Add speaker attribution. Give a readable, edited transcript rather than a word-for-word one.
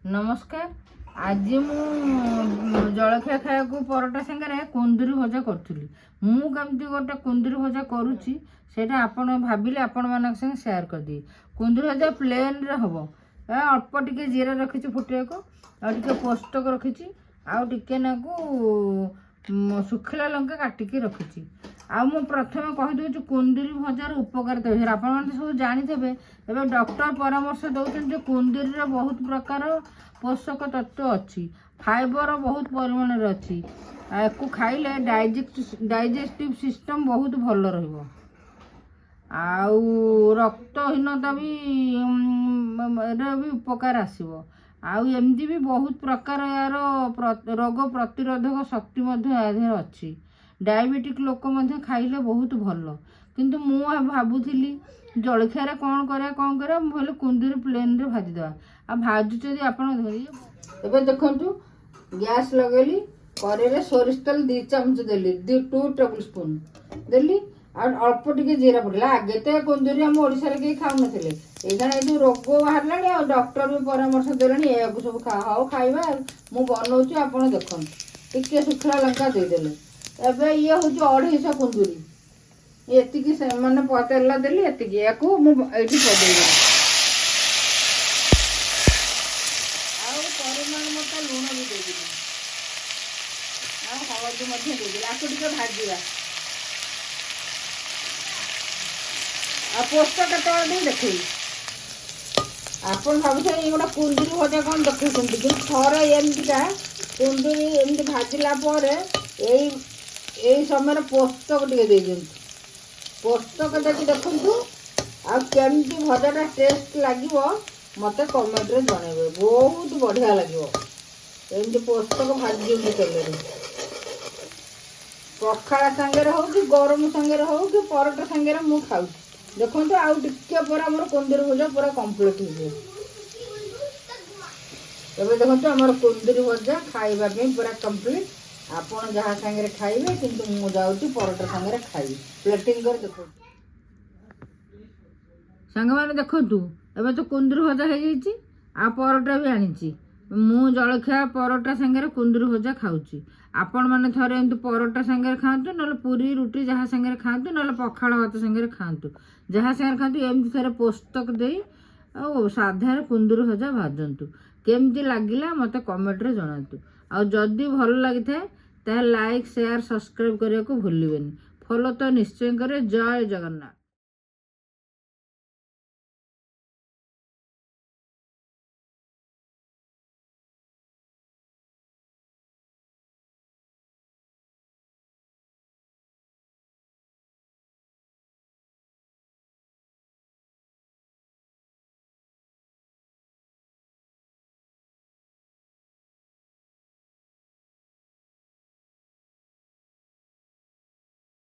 Speaker 1: नमस्कार। आज मु जलखिया खाया परोटा सागर कुंदूरी भजा करी मुझे गोटे कुंदूरी भजा करुच्ची से भाविले आपण मान संगे सेयार कर दिए। कुंदूरी भजा प्लेन रे हम अल्प टिके जीरा रखी फुटे को पोस्तक रखी आगे नाकू शुखला लंका काटिकी रखी। मु प्रथम कहीदे कुंदूरी भजार उपकारिता विषय आप सब जाथे। एवं डॉक्टर परामर्श दौरान कुंदूरी बहुत प्रकार पोषक तत्व अच्छी, फाइबर बहुत परिमाण अच्छी, आपको खाइले डाइजेस्टिव सिस्टम बहुत भल रहिबो। आउ रक्तहीनता भी उपकार आसीबो। आउ एमती भी बहुत प्रकार यार रोग प्रतिरोधक शक्ति अच्छी। डायबिटिक लोक खाइले बहुत भल, किंतु मु भाबुली जलखिया कौन करा भाई कुंदूरी प्लेन रे भाजीदे आ भाजुच आप देखु गैस लगेली कड़े सोरिष तेल 2 चमच देली 2 टेबल स्पून देली अल्प टिके जीरा पड़ला। आगे तो कुंदूरी आम ओडिशा रे केही खाउ नथिले, एखाने जो रोग बाहरलानी आ डॉक्टर भी परामर्श देलानी ए सब खाओ खाइबा मु बनौछु आपण देखन। टिके सुखला लंका दे देले एबे ये हूँ 250 कुंदूरी एतिकी माने तेल देली एतिकी याकू मु एठी पदेली आउ परिमाण मत लूण भी देली आ हळदी मध्ये देली आकु टिके भाजीबा आ पोस्टर केतବେଳେ देखी आपण भाबुछ ये गोटा कुंदूरी भजा कौन देखुଛନ୍ତି कि थरे एमतीका कुंदूरी एमती भाजिला पर यही समय पोस्तक टे दे पोस्तक देखी देखु आमती भजाटा टेस्ट लगे मत कमेंट रे जनइबे। बहुत बढ़िया लगे एमती पोस्तक भाजी तेल पखाड़ा सांगे हो कि गरम सांगे हो कि परोटा सांगे मु खाऊ देखो आउ टिके पर आम कुंदूरी भजा पूरा कम्प्लीट हो। देखो आम कुंदूरी भजा खाइबा पूरा कम्प्लीट आपण जहाँ सांगे खाइबे किंतु मु जाऊँ परोटा सांगे खाइबे प्लेटिंग कर देखो सांग मैंने देखु एवं तो कुंदूरी भजा हो आ परोटा भी आनी मु जलखिया परोटा सांगे कुंदूरी भजा खाऊँ। आपण मैंने थरे एमती परोटा सांगे खातु ना पूरी रुटी जहाँ सांगे खातु ना पखाड़ भात सांगे खातु जहाँ सांगे खातु एमती थरे पोस्तक दे साधार कुंदूरी भजा भाजतु केमती लगिला मत कमेंट रे जनातु। आ जदि भल लगी था लाइक शेयर सब्सक्राइब करने को भूलिबेनी। फॉलो तो निश्चय करे। जय जगन्नाथ।